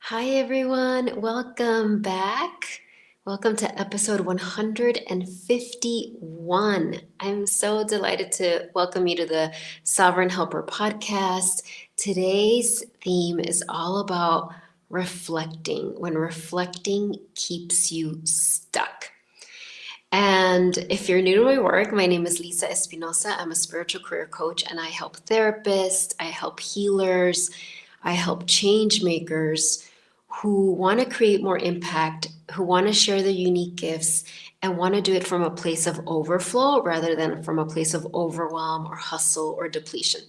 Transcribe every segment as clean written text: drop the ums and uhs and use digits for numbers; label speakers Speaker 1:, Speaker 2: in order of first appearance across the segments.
Speaker 1: Hi, everyone. Welcome back. Welcome to episode 151. I'm so delighted to welcome you to the Sovereign Helper podcast. Today's theme is all about reflecting, when reflecting keeps you stuck. And if you're new to my work, my name is Lisa Espinosa. I'm a spiritual career coach and I help therapists, I help healers, I help change makers who want to create more impact, who want to share their unique gifts, and want to do it from a place of overflow rather than from a place of overwhelm or hustle or depletion.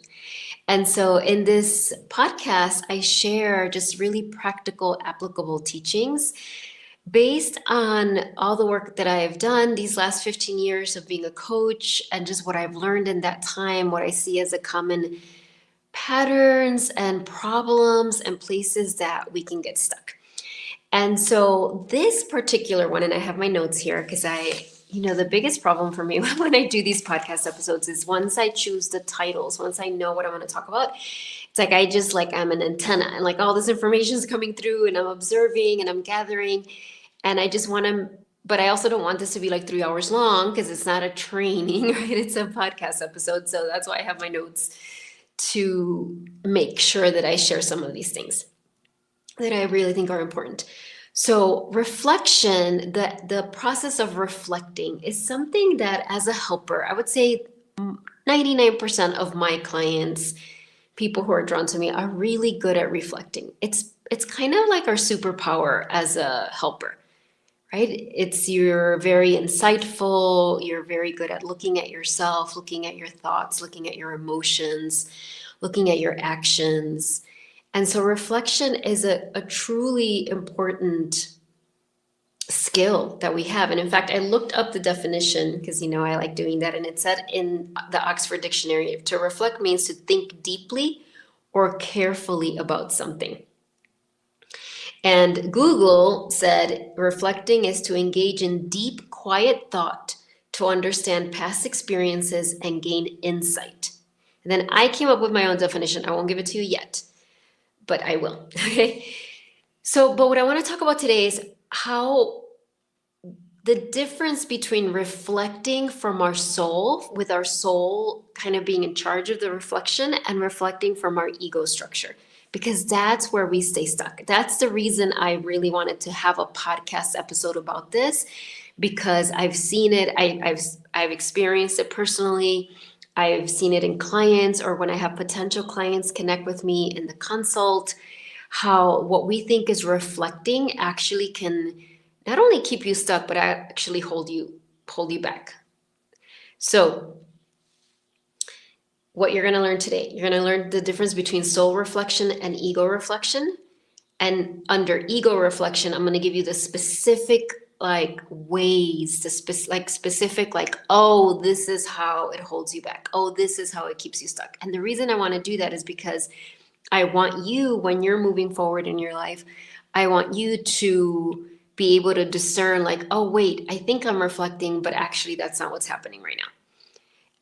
Speaker 1: And so in this podcast, I share just really practical, applicable teachings based on all the work that I have done these last 15 years of being a coach and just what I've learned in that time, what I see as a common patterns and problems and places that we can get stuck. And so this particular one, and I have my notes here because the biggest problem for me when I do these podcast episodes is once I choose the titles, once I know what I want to talk about, it's like I'm an antenna and like all this information is coming through and I'm observing and I'm gathering. And I just want to, but I also don't want this to be like 3 hours long because it's not a training, right? It's a podcast episode. So that's why I have my notes to make sure that I share some of these things that I really think are important. So reflection, the process of reflecting is something that as a helper, I would say 99% of my clients, people who are drawn to me, are really good at reflecting. It's kind of like our superpower as a helper, right? You're very insightful, you're very good at looking at yourself, looking at your thoughts, looking at your emotions, looking at your actions. And so reflection is a truly important skill that we have. And in fact, I looked up the definition because, I like doing that. And it said in the Oxford Dictionary, to reflect means to think deeply or carefully about something. And Google said reflecting is to engage in deep, quiet thought to understand past experiences and gain insight. And then I came up with my own definition. I won't give it to you yet, but I will. Okay. But what I want to talk about today is how the difference between reflecting from our soul, with our soul kind of being in charge of the reflection, and reflecting from our ego structure, because that's where we stay stuck. That's the reason I really wanted to have a podcast episode about this, because I've seen it, I've experienced it personally. I've seen it in clients, or when I have potential clients connect with me in the consult, how what we think is reflecting actually can not only keep you stuck, but actually hold you back. So what you're going to learn today, you're going to learn the difference between soul reflection and ego reflection. And under ego reflection, I'm going to give you the specific ways, the specific, oh, this is how it holds you back. Oh, this is how it keeps you stuck. And the reason I want to do that is because I want you, when you're moving forward in your life, I want you to be able to discern oh, wait, I think I'm reflecting, but actually that's not what's happening right now.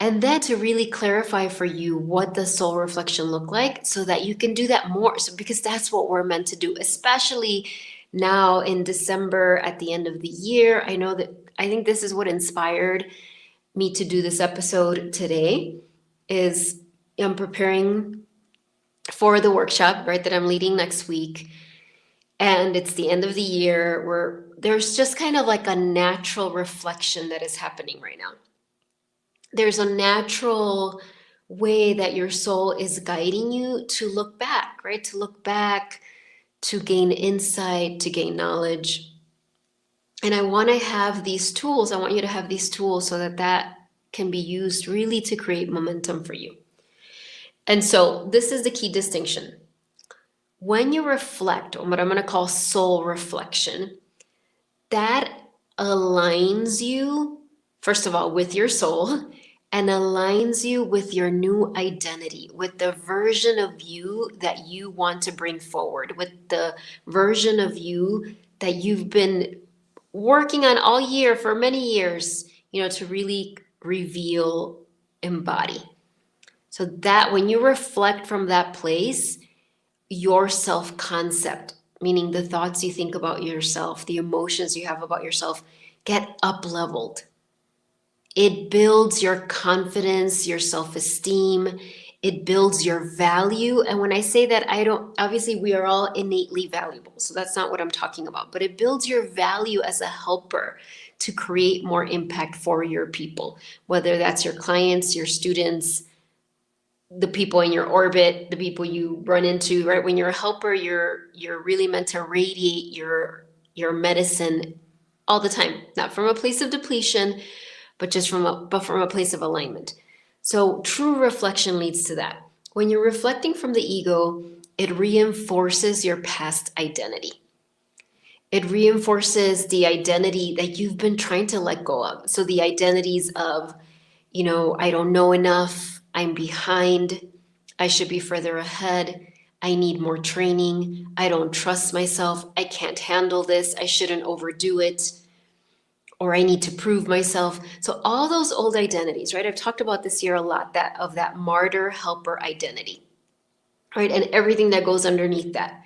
Speaker 1: And then to really clarify for you what the soul reflection look like so that you can do that more. So because that's what we're meant to do, especially now in December at the end of the year. I think this is what inspired me to do this episode today is I'm preparing for the workshop, right, that I'm leading next week. And it's the end of the year where there's just kind of like a natural reflection that is happening right now. There's a natural way that your soul is guiding you to look back, right? To look back, to gain insight, to gain knowledge. And I want to have these tools. I want you to have these tools so that can be used really to create momentum for you. And so this is the key distinction. When you reflect on what I'm going to call soul reflection, that aligns you, first of all, with your soul, and aligns you with your new identity, with the version of you that you want to bring forward, with the version of you that you've been working on all year for many years, to really reveal, embody. So that when you reflect from that place, your self-concept meaning the thoughts you think about yourself, the emotions you have about yourself, get up leveled. It builds your confidence, your self-esteem. It builds your value. And when I say that, I don't, obviously, we are all innately valuable. So that's not what I'm talking about. But it builds your value as a helper to create more impact for your people, whether that's your clients, your students, the people in your orbit, the people you run into, right? When you're a helper, you're really meant to radiate your medicine all the time, not from a place of depletion, but just from a place of alignment. So true reflection leads to that. When you're reflecting from the ego, it reinforces your past identity. It reinforces the identity that you've been trying to let go of. So the identities of, I don't know enough, I'm behind, I should be further ahead, I need more training, I don't trust myself, I can't handle this, I shouldn't overdo it, or I need to prove myself. So all those old identities, right? I've talked about this here a lot, that martyr helper identity, right? And everything that goes underneath that,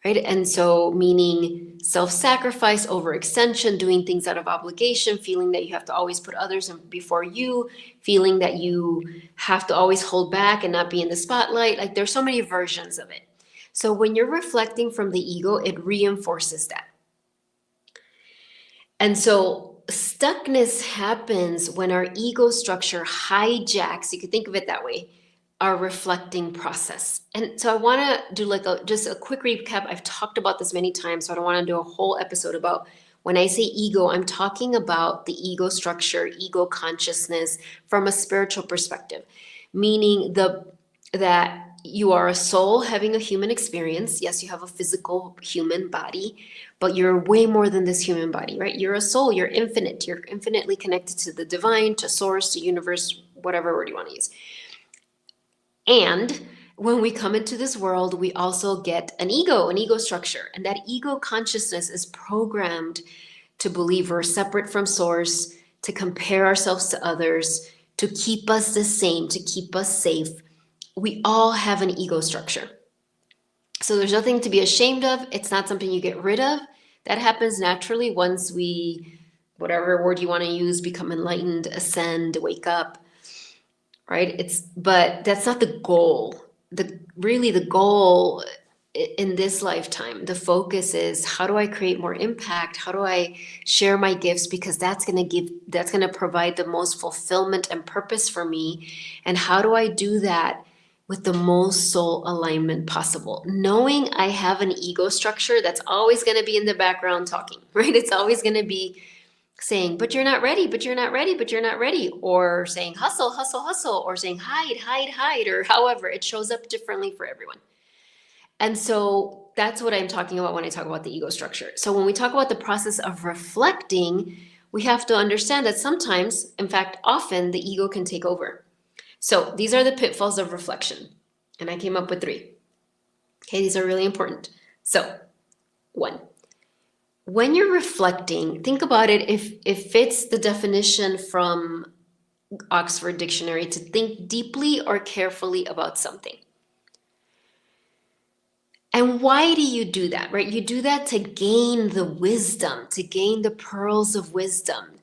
Speaker 1: right? And so meaning self-sacrifice, overextension, doing things out of obligation, feeling that you have to always put others before you, feeling that you have to always hold back and not be in the spotlight. Like there's so many versions of it. So when you're reflecting from the ego, it reinforces that. And so stuckness happens when our ego structure hijacks, you could think of it that way, our reflecting process. And so I want to do just a quick recap. I've talked about this many times, so I don't want to do a whole episode about when I say ego, I'm talking about the ego structure, ego consciousness from a spiritual perspective, meaning that you are a soul having a human experience. Yes, you have a physical human body, but you're way more than this human body, right? You're a soul, you're infinite, you're infinitely connected to the divine, to source, to universe, whatever word you want to use. And when we come into this world, we also get an ego structure. And that ego consciousness is programmed to believe we're separate from source, to compare ourselves to others, to keep us the same, to keep us safe. We all have an ego structure. So there's nothing to be ashamed of. It's not something you get rid of. That happens naturally once we, whatever word you want to use, become enlightened, ascend, wake up, right? But that's not the goal. The goal in this lifetime, the focus is, how do I create more impact? How do I share my gifts? Because that's going to provide the most fulfillment and purpose for me. And how do I do that with the most soul alignment possible? Knowing I have an ego structure that's always going to be in the background talking, right? It's always going to be saying, but you're not ready, but you're not ready, but you're not ready, or saying hustle, hustle, hustle, or saying hide, hide, hide, or however it shows up differently for everyone. And so that's what I'm talking about when I talk about the ego structure. So when we talk about the process of reflecting, we have to understand that sometimes, in fact, often the ego can take over. So these are the pitfalls of reflection. And I came up with 3. Okay, these are really important. So 1, when you're reflecting, think about it if it's the definition from Oxford Dictionary, to think deeply or carefully about something. And why do you do that, right? You do that to gain the wisdom, to gain the pearls of wisdom,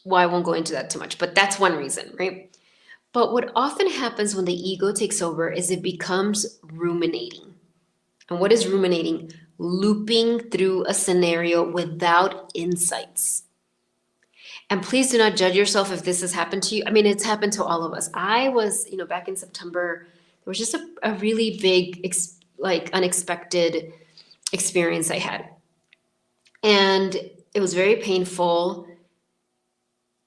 Speaker 1: well, I won't go into that too much, but that's one reason, right? But what often happens when the ego takes over is it becomes ruminating. And what is ruminating? Looping through a scenario without insights. And please do not judge yourself if this has happened to you. I mean, it's happened to all of us. I was, back in September, there was just a really big, unexpected experience I had. And it was very painful.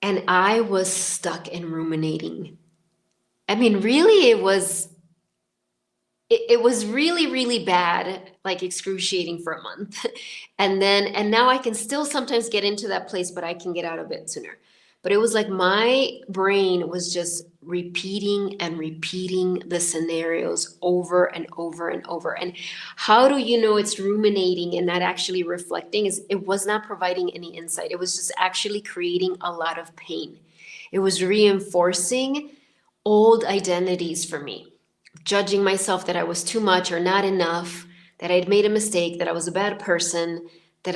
Speaker 1: And I was stuck in ruminating. I mean, really, it was really, really bad, like excruciating for a month. And now I can still sometimes get into that place, but I can get out of it sooner. But it was like my brain was just repeating and repeating the scenarios over and over and over. And how do you know it's ruminating and not actually reflecting? Is it was not providing any insight. It was just actually creating a lot of pain. It was reinforcing old identities for me, judging myself that I was too much or not enough, that I'd made a mistake, that I was a bad person, that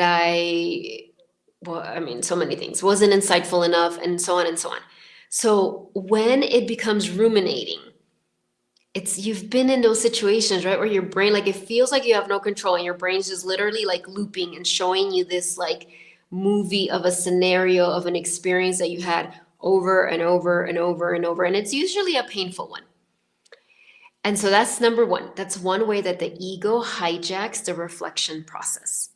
Speaker 1: so many things, wasn't insightful enough, and so on and so on. So when it becomes ruminating, it's you've been in those situations, right, where your brain, like, it feels like you have no control and your brain's just literally like looping and showing you this like movie of a scenario of an experience that you had over and over and over and over, and it's usually a painful one. And so that's number one. That's one way that the ego hijacks the reflection process.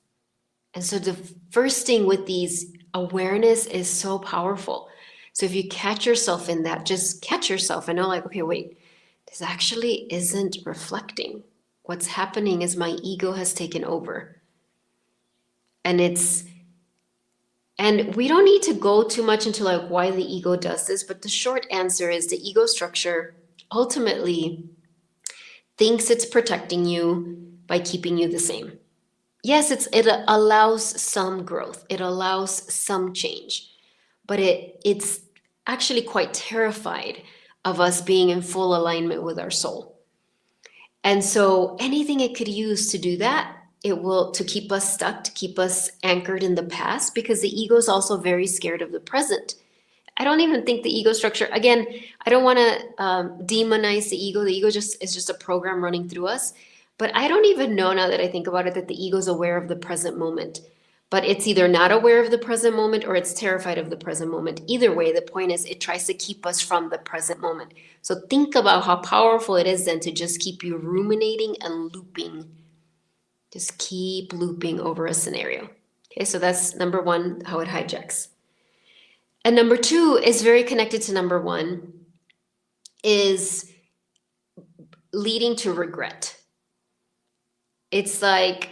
Speaker 1: And so the first thing with these, awareness is so powerful. So if you catch yourself in that, just catch yourself and know, like, okay, wait, this actually isn't reflecting. What's happening is my ego has taken over. And we don't need to go too much into like why the ego does this, but the short answer is the ego structure ultimately thinks it's protecting you by keeping you the same. Yes, it allows some growth, it allows some change, but it's actually quite terrified of us being in full alignment with our soul. And so anything it could use to do that, it will, to keep us stuck, to keep us anchored in the past, because the ego is also very scared of the present. I don't even think the ego structure, again, I don't want to demonize the ego. The ego is just a program running through us. But I don't even know, now that I think about it, that the ego is aware of the present moment. But it's either not aware of the present moment or it's terrified of the present moment. Either way, the point is it tries to keep us from the present moment. So think about how powerful it is then to just keep you ruminating and looping. Just keep looping over a scenario. Okay, so that's number one, how it hijacks. And number two is very connected to number one, is leading to regret. It's like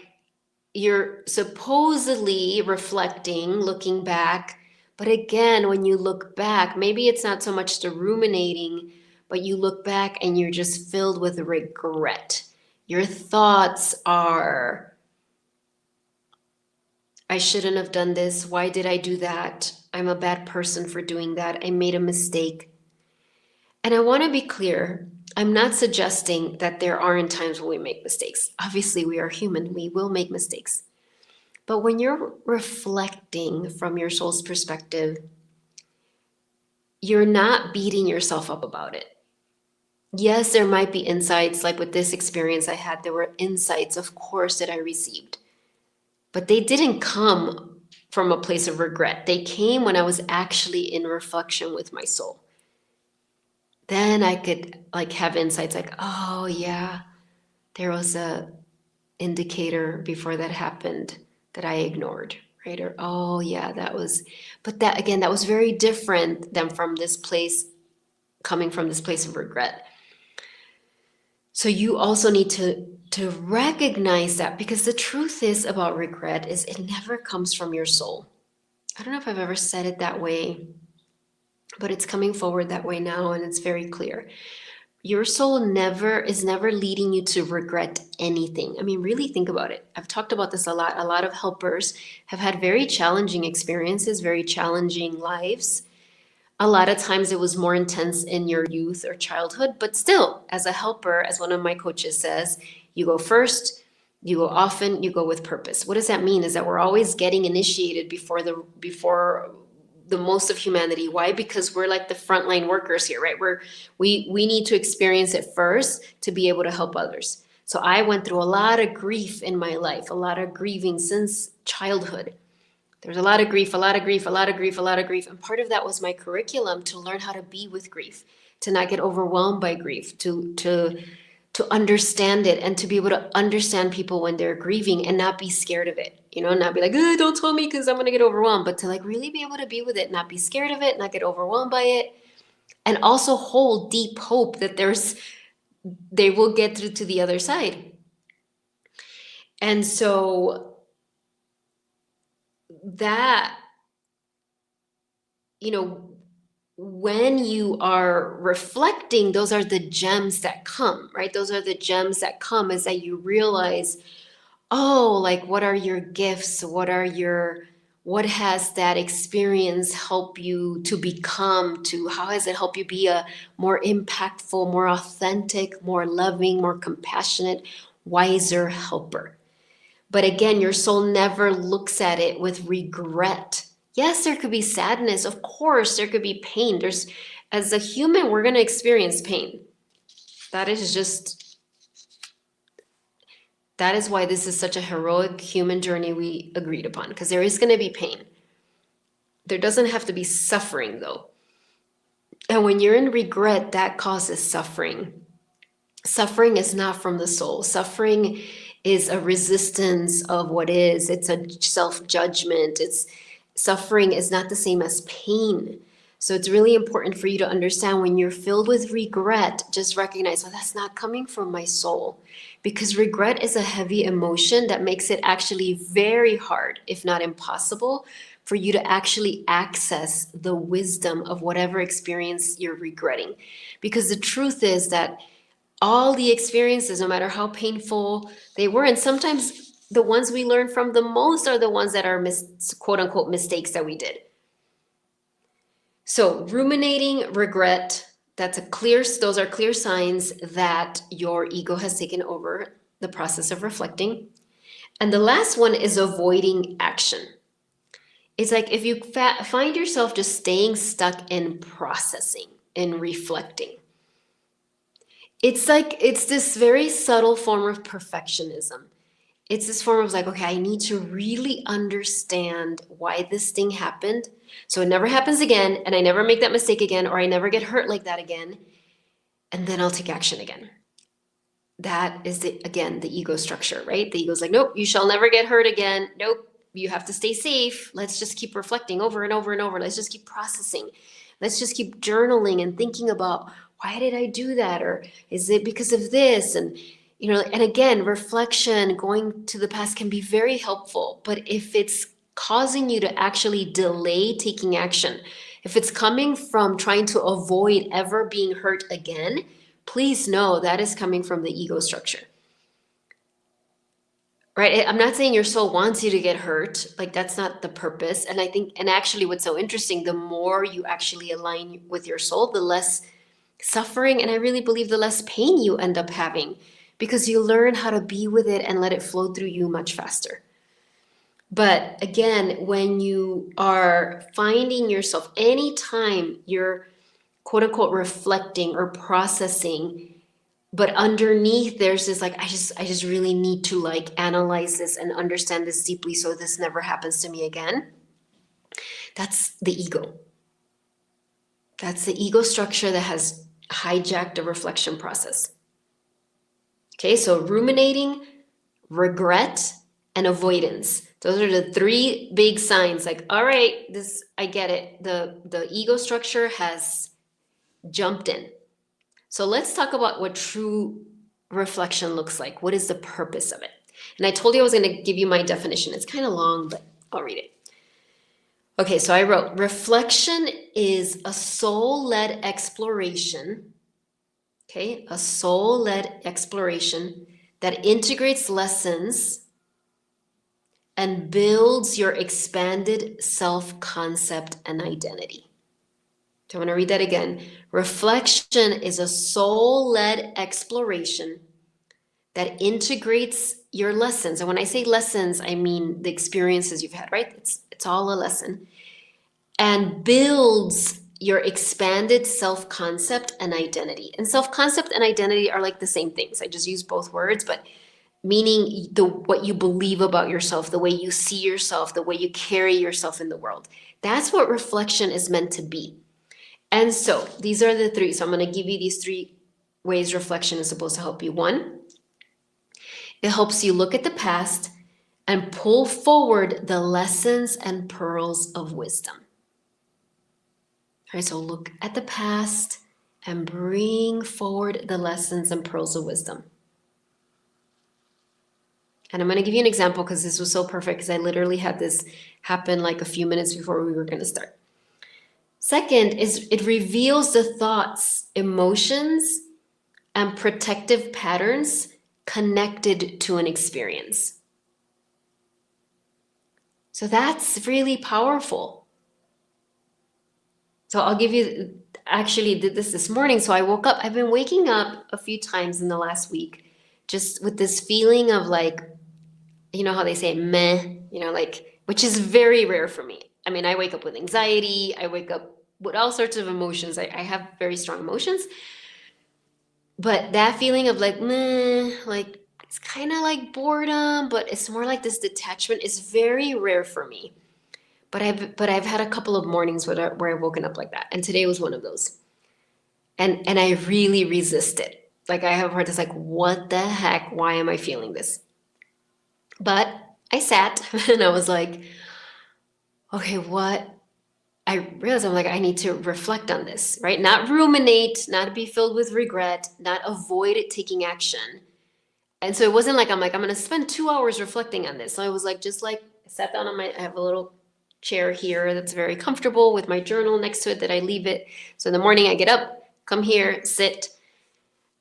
Speaker 1: you're supposedly reflecting, looking back, but again, when you look back, maybe it's not so much the ruminating, but you look back and you're just filled with regret. Your thoughts are, I shouldn't have done this. Why did I do that? I'm a bad person for doing that. I made a mistake. And I want to be clear. I'm not suggesting that there aren't times when we make mistakes. Obviously, we are human. We will make mistakes. But when you're reflecting from your soul's perspective, you're not beating yourself up about it. Yes, there might be insights, like with this experience I had, there were insights, of course, that I received. But they didn't come from a place of regret. They came when I was actually in reflection with my soul. Then I could like have insights like, oh yeah, there was a indicator before that happened that I ignored, right? Or, oh yeah, but that again, that was very different than from this place, coming from this place of regret. So you also need to recognize that, because the truth is about regret is it never comes from your soul. I don't know if I've ever said it that way, but it's coming forward that way now, and it's very clear. Your soul is never leading you to regret anything. I mean, really think about it. I've talked about this a lot. A lot of helpers have had very challenging experiences, very challenging lives. A lot of times it was more intense in your youth or childhood, but still, as a helper, as one of my coaches says, you go first, you go often, you go with purpose. What does that mean? Is that we're always getting initiated before the most of humanity. Why? Because we're like the frontline workers here, right? We need to experience it first to be able to help others. So I went through a lot of grief in my life, a lot of grieving since childhood. There's a lot of grief, a lot of grief, a lot of grief, a lot of grief. And part of that was my curriculum, to learn how to be with grief, to not get overwhelmed by grief, to understand it, and to be able to understand people when they're grieving and not be scared of it, not be like, don't tell me because I'm going to get overwhelmed, but to like really be able to be with it, not be scared of it, not get overwhelmed by it, and also hold deep hope that they will get through to the other side. And so that, when you are reflecting, those are the gems that come, right? Those are the gems that come, is that you realize, oh, like, what are your gifts? What has that experience help you to become, how has it helped you be a more impactful, more authentic, more loving, more compassionate? wiser helper. But again, your soul never looks at it with regret. Yes, there could be sadness. Of course, there could be pain. As a human, we're going to experience pain. That is why this is such a heroic human journey we agreed upon, because there is going to be pain. There doesn't have to be suffering, though. And when you're in regret, that causes suffering. Suffering is not from the soul. Suffering is a resistance of what is. It's a self-judgment. Suffering is not the same as pain. So it's really important for you to understand when you're filled with regret, just recognize, well, that's not coming from my soul. Because regret is a heavy emotion that makes it actually very hard, if not impossible, for you to actually access the wisdom of whatever experience you're regretting. Because the truth is that all the experiences, no matter how painful they were, and sometimes the ones we learn from the most are the ones that are quote unquote mistakes that we did. So ruminating, regret, those are clear signs that your ego has taken over the process of reflecting. And the last one is avoiding action. It's like if you find yourself just staying stuck in processing, in reflecting. It's this very subtle form of perfectionism. It's this form of like, okay, I need to really understand why this thing happened, so it never happens again, and I never make that mistake again, or I never get hurt like that again, and then I'll take action again. That is, again, the ego structure, right? The ego's like, nope, you shall never get hurt again. Nope, you have to stay safe. Let's just keep reflecting over and over and over. Let's just keep processing. Let's just keep journaling and thinking about, why did I do that? Or is it because of this? And and again, reflection, going to the past can be very helpful. But if it's causing you to actually delay taking action, if it's coming from trying to avoid ever being hurt again, please know that is coming from the ego structure. Right? I'm not saying your soul wants you to get hurt. Like, that's not the purpose. And I think, and actually what's so interesting, the more you actually align with your soul, the less suffering, and I really believe the less pain you end up having, because you learn how to be with it and let it flow through you much faster. But again, when you are finding yourself, anytime you're quote unquote reflecting or processing, but underneath there's this like, I just really need to like analyze this and understand this deeply so this never happens to me again. That's the ego. That's the ego structure that has hijacked the reflection process. Okay, so ruminating, regret, and avoidance. Those are the three big signs. Like, all right, I get it. The ego structure has jumped in. So let's talk about what true reflection looks like. What is the purpose of it? And I told you I was going to give you my definition. It's kind of long, but I'll read it. Okay, so I wrote, reflection is a soul-led exploration. Okay, a soul-led exploration that integrates lessons and builds your expanded self-concept and identity. So I'm going to read that again. Reflection is a soul-led exploration that integrates your lessons. And when I say lessons, I mean the experiences you've had, right? It's all a lesson. And builds your expanded self-concept and identity. And self-concept and identity are like the same things. I just use both words, but meaning what you believe about yourself, the way you see yourself, the way you carry yourself in the world. That's what reflection is meant to be. And so these are the three. So I'm going to give you these three ways reflection is supposed to help you. One, it helps you look at the past and pull forward the lessons and pearls of wisdom. All right, so look at the past and bring forward the lessons and pearls of wisdom. And I'm going to give you an example because this was so perfect, because I literally had this happen like a few minutes before we were going to start. Second is it reveals the thoughts, emotions, and protective patterns connected to an experience. So that's really powerful. So I'll give you, actually did this morning. So I woke up, I've been waking up a few times in the last week just with this feeling of like, you know how they say meh, like, which is very rare for me. I mean, I wake up with anxiety, I wake up with all sorts of emotions. I have very strong emotions, but that feeling of like meh, like it's kind of like boredom, but it's more like this detachment is very rare for me. But I've had a couple of mornings where I've woken up like that, and today was one of those. And I really resist it. Like I have heard this like, what the heck? Why am I feeling this? But I sat and I was like, okay, what? I realized I'm like, I need to reflect on this, right? Not ruminate, not be filled with regret, not avoid it taking action. And so it wasn't like I'm going to spend 2 hours reflecting on this. So I was like, just like I sat down I have a little chair here that's very comfortable with my journal next to it that I leave it. So in the morning I get up, come here, sit.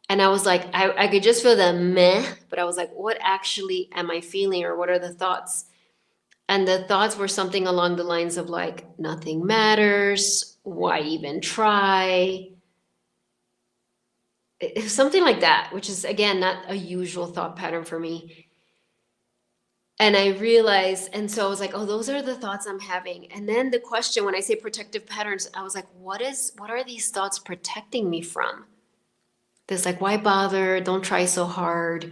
Speaker 1: And I was like, I could just feel the meh, but I was like, what actually am I feeling, or what are the thoughts? And the thoughts were something along the lines of like, nothing matters. Why even try? Something like that, which is, again, not a usual thought pattern for me. And I realized, and so I was like, oh, those are the thoughts I'm having. And then the question, when I say protective patterns, I was like, what are these thoughts protecting me from? This like, why bother? Don't try so hard.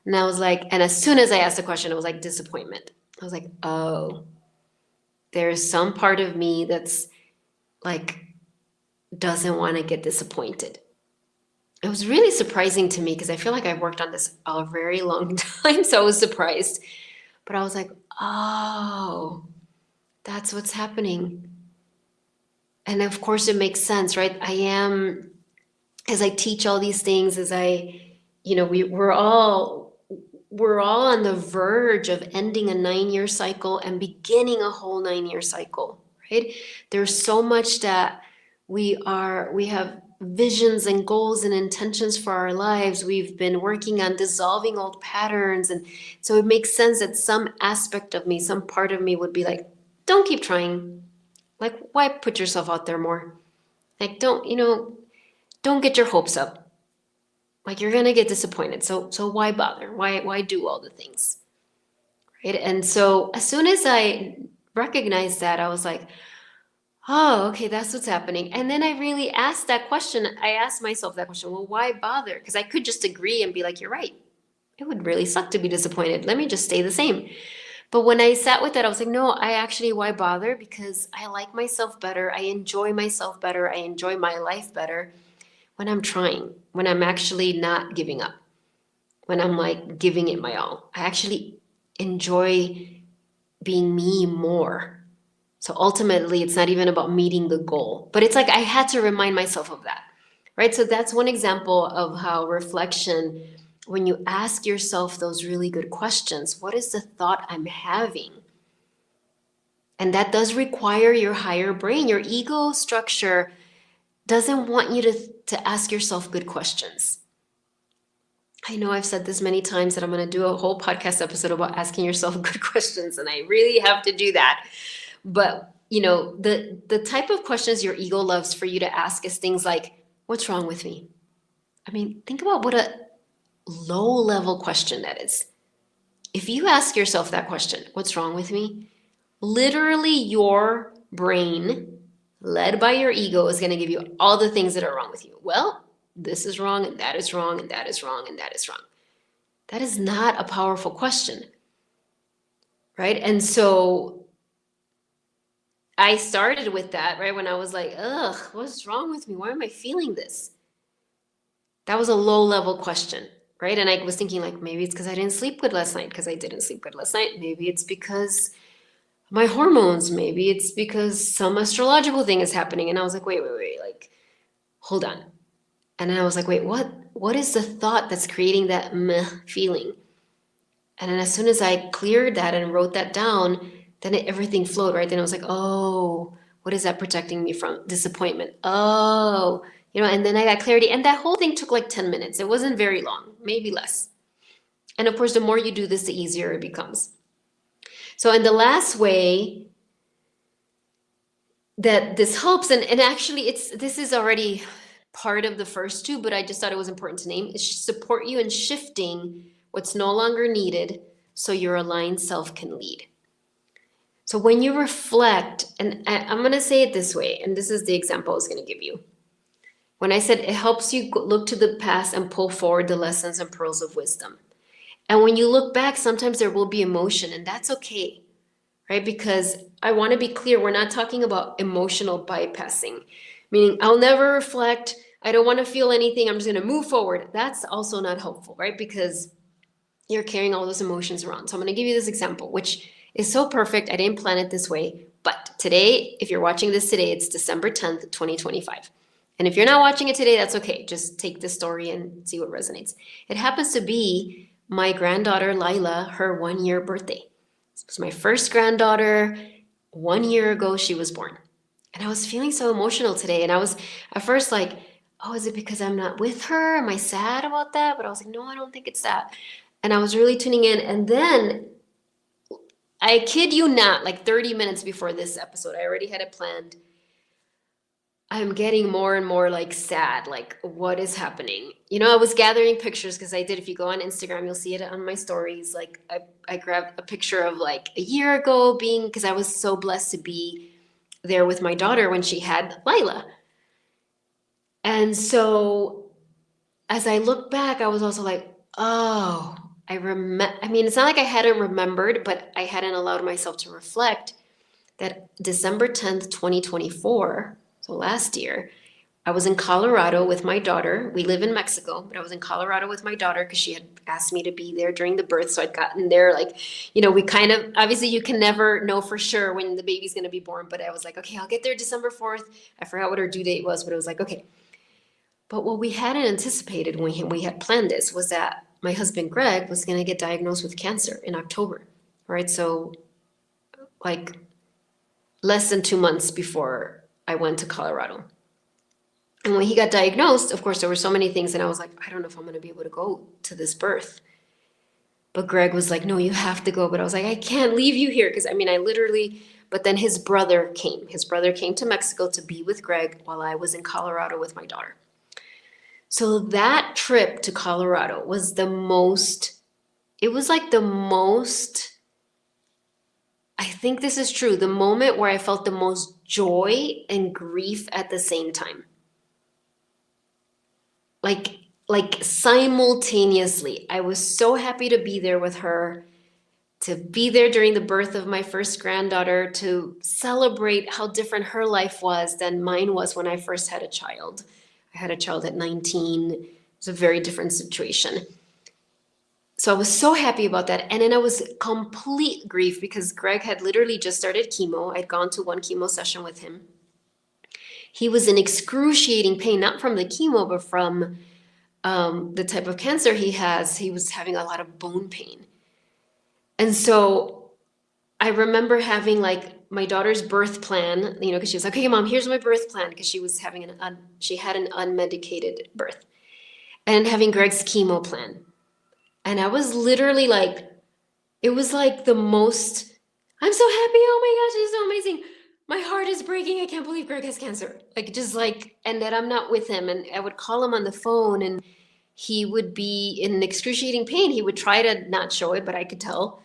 Speaker 1: And I was like, and as soon as I asked the question, it was like disappointment. I was like, oh, there's some part of me that's like, doesn't want to get disappointed. It was really surprising to me because I feel like I've worked on this a very long time. So I was surprised. But I was like, oh, that's what's happening. And of course, it makes sense, right? As I teach all these things, as we're all on the verge of ending a 9-year cycle and beginning a whole 9-year cycle, right? There's so much that we have visions and goals and intentions for our lives. We've been working on dissolving old patterns. And so it makes sense that some aspect of me, some part of me would be like, don't keep trying. Like, why put yourself out there more? Like, don't get your hopes up. Like, you're going to get disappointed. So why bother? Why do all the things? Right? And so as soon as I recognized that, I was like, oh, okay, that's what's happening. And then I really asked that question. I asked myself that question, well, why bother? Because I could just agree and be like, you're right. It would really suck to be disappointed. Let me just stay the same. But when I sat with that, I was like, no, why bother? Because I like myself better. I enjoy myself better. I enjoy my life better when I'm trying, when I'm actually not giving up, when I'm like giving it my all. I actually enjoy being me more. So ultimately, it's not even about meeting the goal, but it's like I had to remind myself of that, right? So that's one example of how reflection, when you ask yourself those really good questions, what is the thought I'm having? And that does require your higher brain. Your ego structure doesn't want you to ask yourself good questions. I know I've said this many times that I'm going to do a whole podcast episode about asking yourself good questions, and I really have to do that. But, the type of questions your ego loves for you to ask is things like, what's wrong with me? I mean, think about what a low-level question that is. If you ask yourself that question, what's wrong with me? Literally, your brain, led by your ego, is going to give you all the things that are wrong with you. Well, this is wrong, and that is wrong, and that is wrong, and that is wrong. That is not a powerful question, right? And so I started with that, right? When I was like, ugh, what's wrong with me? Why am I feeling this? That was a low-level question, right? And I was thinking like, maybe it's because I didn't sleep good last night, because I didn't sleep good last night. Maybe it's because my hormones, maybe it's because some astrological thing is happening. And I was like, wait, like, hold on. And then I was like, wait, what is the thought that's creating that meh feeling? And then as soon as I cleared that and wrote that down, then everything flowed, right? Then I was like, oh, what is that protecting me from? Disappointment. Oh, and then I got clarity. And that whole thing took like 10 minutes. It wasn't very long, maybe less. And of course, the more you do this, the easier it becomes. So in the last way that this helps, and actually this is already part of the first two, but I just thought it was important to name. It should support you in shifting what's no longer needed so your aligned self can lead. So when you reflect, and I'm going to say it this way, and this is the example I was going to give you. When I said it helps you look to the past and pull forward the lessons and pearls of wisdom. And when you look back, sometimes there will be emotion, and that's okay, right? Because I want to be clear, we're not talking about emotional bypassing, meaning I'll never reflect, I don't want to feel anything, I'm just going to move forward. That's also not helpful, right? Because you're carrying all those emotions around. So I'm going to give you this example, which is so perfect. I didn't plan it this way, but today, if you're watching this today, it's December 10th, 2025. And if you're not watching it today, that's okay. Just take this story and see what resonates. It happens to be my granddaughter, Lila, her 1 year birthday. It was my first granddaughter. 1 year ago, she was born. And I was feeling so emotional today. And I was at first like, oh, is it because I'm not with her? Am I sad about that? But I was like, no, I don't think it's that. And I was really tuning in. And then, I kid you not, like 30 minutes before this episode, I already had it planned. I'm getting more and more like sad, like what is happening? I was gathering pictures because I did. If you go on Instagram, you'll see it on my stories. Like I grabbed a picture of like a year ago because I was so blessed to be there with my daughter when she had Lila. And so as I look back, I was also like, oh, I mean, it's not like I hadn't remembered, but I hadn't allowed myself to reflect that December 10th, 2024, so last year, I was in Colorado with my daughter. We live in Mexico, but I was in Colorado with my daughter because she had asked me to be there during the birth. So I'd gotten there, like, we kind of, obviously you can never know for sure when the baby's going to be born, but I was like, okay, I'll get there December 4th. I forgot what her due date was, but it was like, okay. But what we hadn't anticipated when we had planned this was that my husband, Greg, was going to get diagnosed with cancer in October, right? So like less than 2 months before I went to Colorado. And when he got diagnosed, of course, there were so many things. And I was like, I don't know if I'm going to be able to go to this birth. But Greg was like, no, you have to go. But I was like, I can't leave you here. Because but then his brother came. His brother came to Mexico to be with Greg while I was in Colorado with my daughter. So that trip to Colorado was I think this is true, the moment where I felt the most joy and grief at the same time. Like simultaneously. I was so happy to be there with her, to be there during the birth of my first granddaughter, to celebrate how different her life was than mine was when I first had a child. I had a child at 19. It was a very different situation. So I was so happy about that. And then I was complete grief because Greg had literally just started chemo. I'd gone to one chemo session with him. He was in excruciating pain, not from the chemo, but from the type of cancer he has. He was having a lot of bone pain. And so I remember having like my daughter's birth plan, because she was like, okay, Mom, here's my birth plan, because she was having she had an unmedicated birth, and having Greg's chemo plan. And I was literally like, it was like the most, I'm so happy. Oh my gosh, it's so amazing. My heart is breaking. I can't believe Greg has cancer. And that I'm not with him. And I would call him on the phone and he would be in excruciating pain. He would try to not show it, but I could tell.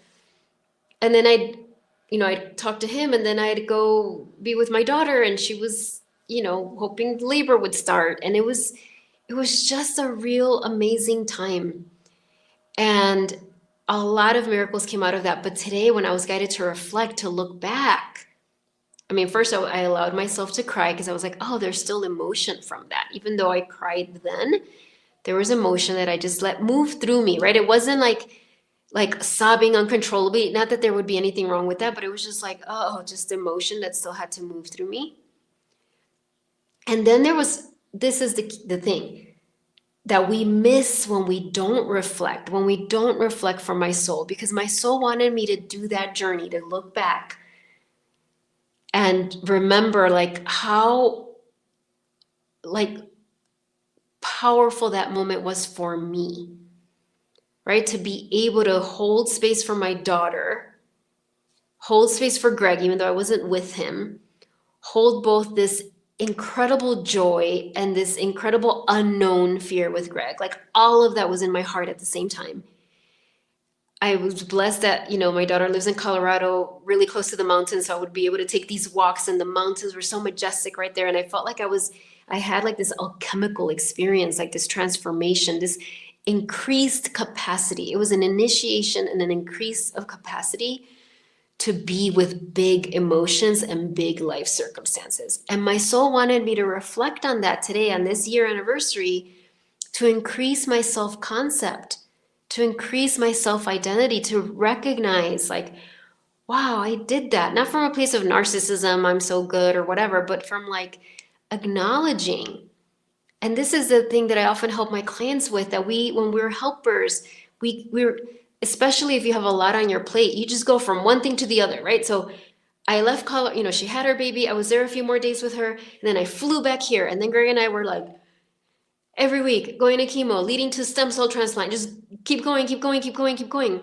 Speaker 1: And then I'd talk to him, and then I'd go be with my daughter, and she was, hoping labor would start. And it was just a real amazing time. And a lot of miracles came out of that. But today, when I was guided to reflect, to look back, first I allowed myself to cry because I was like, oh, there's still emotion from that. Even though I cried then, there was emotion that I just let move through me, right? It wasn't like sobbing uncontrollably. Not that there would be anything wrong with that, but it was just like, oh, just emotion that still had to move through me. And then this is the thing that we miss when we don't reflect for my soul, because my soul wanted me to do that journey, to look back and remember how powerful that moment was for me, right? To be able to hold space for my daughter, hold space for Greg, even though I wasn't with him, hold both this incredible joy and this incredible unknown fear with Greg. Like all of that was in my heart at the same time. I was blessed that, my daughter lives in Colorado, really close to the mountains. So I would be able to take these walks, and the mountains were so majestic right there. And I felt like I had like this alchemical experience, like this transformation, this increased capacity. It was an initiation and an increase of capacity to be with big emotions and big life circumstances. And my soul wanted me to reflect on that today, on this year anniversary, to increase my self-concept, to increase my self-identity, to recognize like, wow, I did that. Not from a place of narcissism, I'm so good or whatever, but from like acknowledging. And this is the thing that I often help my clients with, that when we're helpers, we're, especially if you have a lot on your plate, you just go from one thing to the other, right? So I left Colorado, she had her baby. I was there a few more days with her. And then I flew back here. And then Greg and I were like, every week going to chemo, leading to stem cell transplant, just keep going, keep going, keep going, keep going.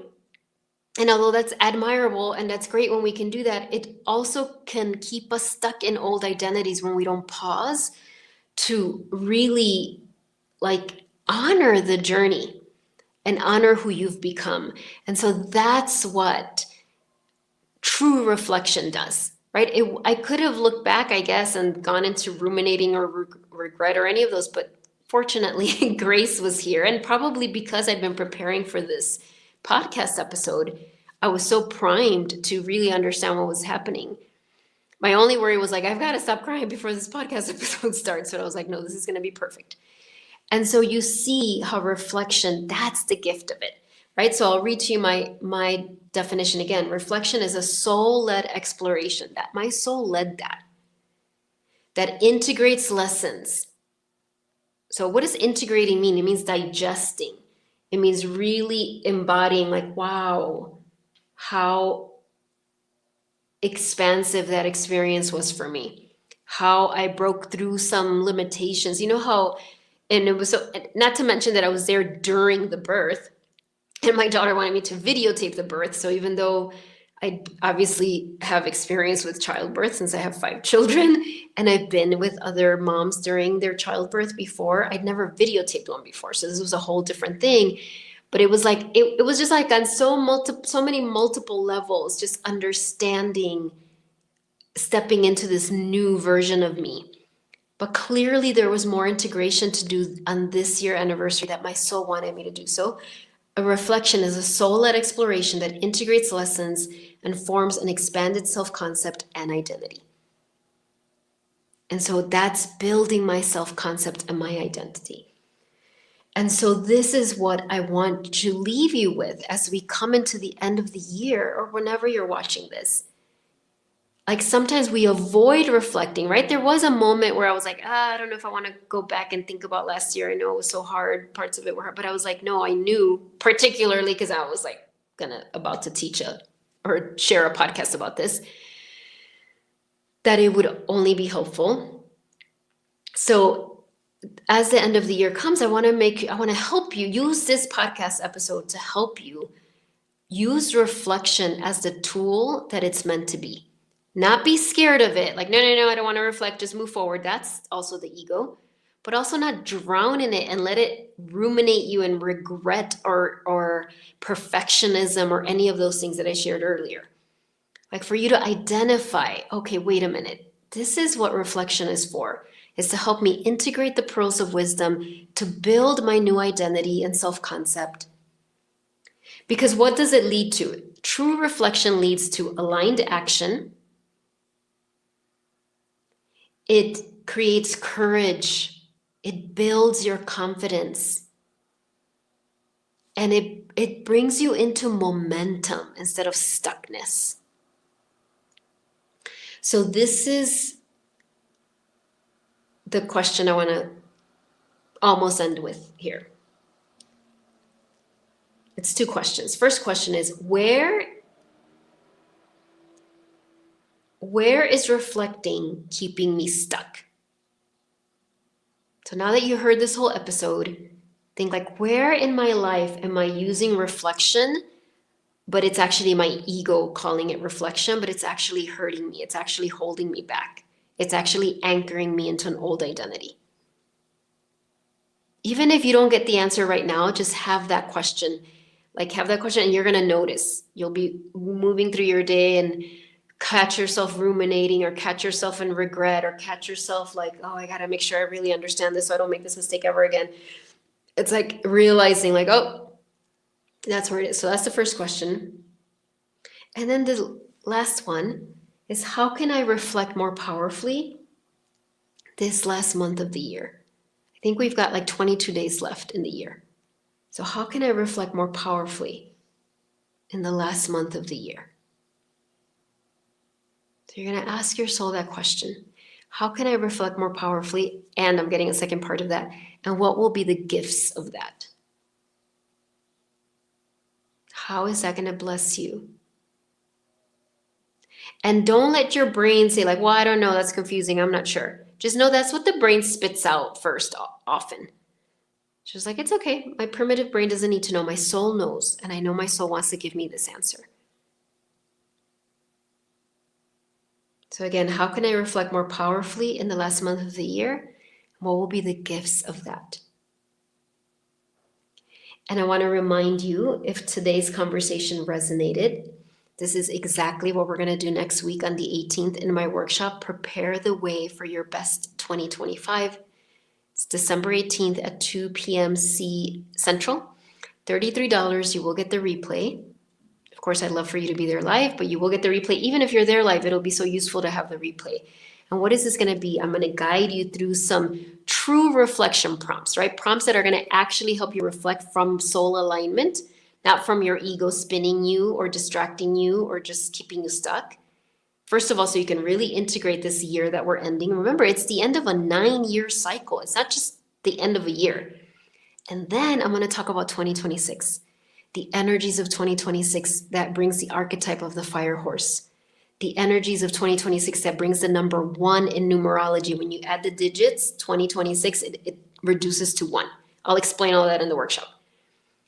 Speaker 1: And although that's admirable and that's great when we can do that, it also can keep us stuck in old identities when we don't pause to really like honor the journey and honor who you've become. And so that's what true reflection does, right? I could have looked back, I guess, and gone into ruminating or regret or any of those, but fortunately, Grace was here. And probably because I'd been preparing for this podcast episode, I was so primed to really understand what was happening. My only worry was like, I've got to stop crying before this podcast episode starts. But I was like, no, this is going to be perfect. And so you see how reflection, that's the gift of it, right? So I'll read to you my definition again. Reflection is a soul-led exploration. That my soul led that integrates lessons. So what does integrating mean? It means digesting. It means really embodying like, wow, how expansive that experience was for me. How I broke through some limitations. And it was so, not to mention that I was there during the birth, and my daughter wanted me to videotape the birth. So even though I obviously have experience with childbirth since I have 5 children, and I've been with other moms during their childbirth before, I'd never videotaped one before. So this was a whole different thing. But it was like, it was just like on so many multiple levels, just understanding, stepping into this new version of me. But clearly there was more integration to do on this year anniversary that my soul wanted me to do. So a reflection is a soul-led exploration that integrates lessons and forms an expanded self-concept and identity. And so that's building my self-concept and my identity. And so this is what I want to leave you with as we come into the end of the year, or whenever you're watching this. Like sometimes we avoid reflecting, right? There was a moment where I was like, I don't know if I want to go back and think about last year. I know it was so hard. Parts of it were hard, but I was like, no, I knew, particularly because I was like about to teach or share a podcast about this, that it would only be helpful. So as the end of the year comes, I want to help you use this podcast episode to help you use reflection as the tool that it's meant to be. Not be scared of it. Like, no, I don't want to reflect, just move forward. That's also the ego. But also not drown in it and let it ruminate you in regret or perfectionism or any of those things that I shared earlier. Like for you to identify, okay, wait a minute. This is what reflection is for. It's to help me integrate the pearls of wisdom to build my new identity and self-concept. Because what does it lead to? True reflection leads to aligned action. It creates courage. It builds your confidence. And it brings you into momentum instead of stuckness. So this is the question I want to almost end with here. It's 2 questions. First question is, where is reflecting keeping me stuck? So now that you heard this whole episode, think like, where in my life am I using reflection, but it's actually my ego calling it reflection, but it's actually hurting me. It's actually holding me back. It's actually anchoring me into an old identity. Even if you don't get the answer right now, just have that question. Like, have that question, and you're going to notice. You'll be moving through your day and catch yourself ruminating, or catch yourself in regret, or catch yourself like, oh, I got to make sure I really understand this so I don't make this mistake ever again. It's like realizing like, oh, that's where it is. So that's the first question. And then the last one is, how can I reflect more powerfully this last month of the year? I think we've got like 22 days left in the year. So how can I reflect more powerfully in the last month of the year? So you're going to ask your soul that question. How can I reflect more powerfully? And I'm getting a second part of that. And what will be the gifts of that? How is that going to bless you? And don't let your brain say like, well, I don't know, that's confusing, I'm not sure. Just know that's what the brain spits out first often. She's like, it's okay. My primitive brain doesn't need to know. My soul knows. And I know my soul wants to give me this answer. So again, how can I reflect more powerfully in the last month of the year? What will be the gifts of that? And I want to remind you, if today's conversation resonated, this is exactly what we're going to do next week on the 18th in my workshop, Prepare the Way for Your Best 2025. It's December 18th at 2 p.m. C Central. $33. You will get the replay. Of course, I'd love for you to be there live, but you will get the replay. Even if you're there live, it'll be so useful to have the replay. And what is this going to be? I'm going to guide you through some true reflection prompts, right? Prompts that are going to actually help you reflect from soul alignment, not from your ego spinning you or distracting you or just keeping you stuck. First of all, so you can really integrate this year that we're ending. Remember, it's the end of a 9-year cycle. It's not just the end of a year. And then I'm going to talk about 2026, the energies of 2026 that brings the archetype of the fire horse, the energies of 2026 that brings the number 1 in numerology. When you add the digits, 2026, it reduces to 1. I'll explain all that in the workshop.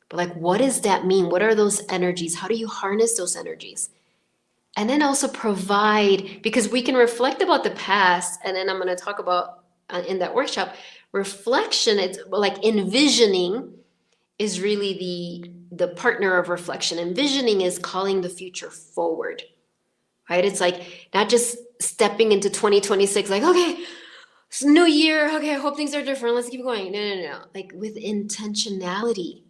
Speaker 1: But like, what does that mean? What are those energies? How do you harness those energies? And then also provide, because we can reflect about the past, and then I'm going to talk about in that workshop, reflection. It's like envisioning is really the partner of reflection. Envisioning is calling the future forward, right? It's like not just stepping into 2026 like, okay, it's a new year. Okay, I hope things are different. Let's keep going. No. Like with intentionality.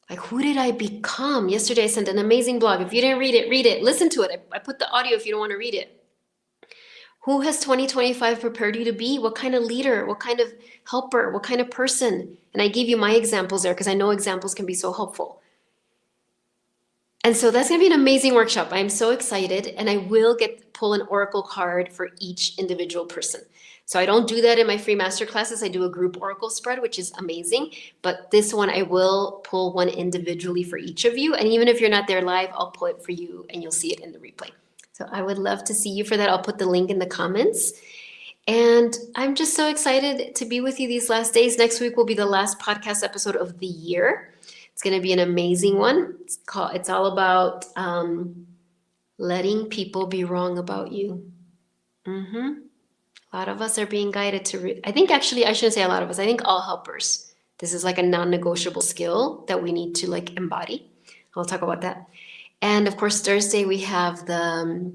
Speaker 1: Like, who did I become? Yesterday, I sent an amazing blog. If you didn't read it, read it. Listen to it. I put the audio if you don't want to read it. Who has 2025 prepared you to be? What kind of leader? What kind of helper? What kind of person? And I gave you my examples there because I know examples can be so helpful. And so that's going to be an amazing workshop. I'm so excited. And I will pull an oracle card for each individual person. So I don't do that in my free masterclasses. I do a group oracle spread, which is amazing. But this one, I will pull one individually for each of you. And even if you're not there live, I'll pull it for you and you'll see it in the replay. So I would love to see you for that. I'll put the link in the comments. And I'm just so excited to be with you these last days. Next week will be the last podcast episode of the year. It's going to be an amazing one. It's all about letting people be wrong about you. A lot of us are being guided to, I think actually, I shouldn't say a lot of us, I think all helpers. This is like a non-negotiable skill that we need to like embody. I'll talk about that. And of course, Thursday we have the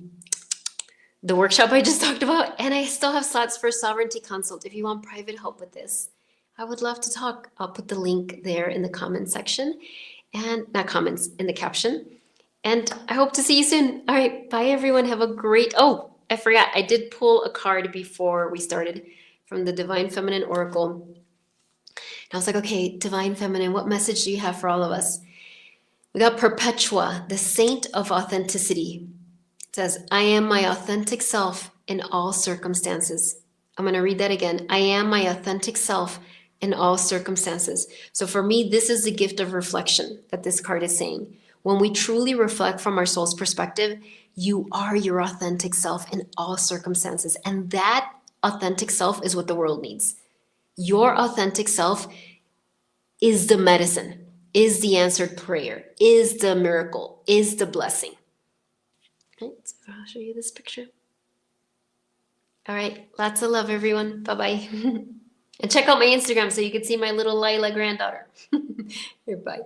Speaker 1: workshop I just talked about, and I still have slots for Sovereignty Consult. If you want private help with this, I would love to talk. I'll put the link there in the comments section, and not comments, in the caption. And I hope to see you soon. All right, bye everyone. Have a great, I forgot, I did pull a card before we started from the Divine Feminine Oracle. And I was like, okay, Divine Feminine, what message do you have for all of us? We got Perpetua, the Saint of Authenticity. It says, I am my authentic self in all circumstances. I'm going to read that again. I am my authentic self in all circumstances. So for me, this is the gift of reflection that this card is saying. When we truly reflect from our soul's perspective, you are your authentic self in all circumstances. And that authentic self is what the world needs. Your authentic self is the medicine, is the answered prayer, is the miracle, is the blessing. Right, so I'll show you this picture. All right. Lots of love, everyone. Bye bye. And check out my Instagram so you can see my little Lila granddaughter. Here, bye.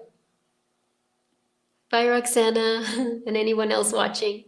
Speaker 1: Bye, Roxana, and anyone else watching.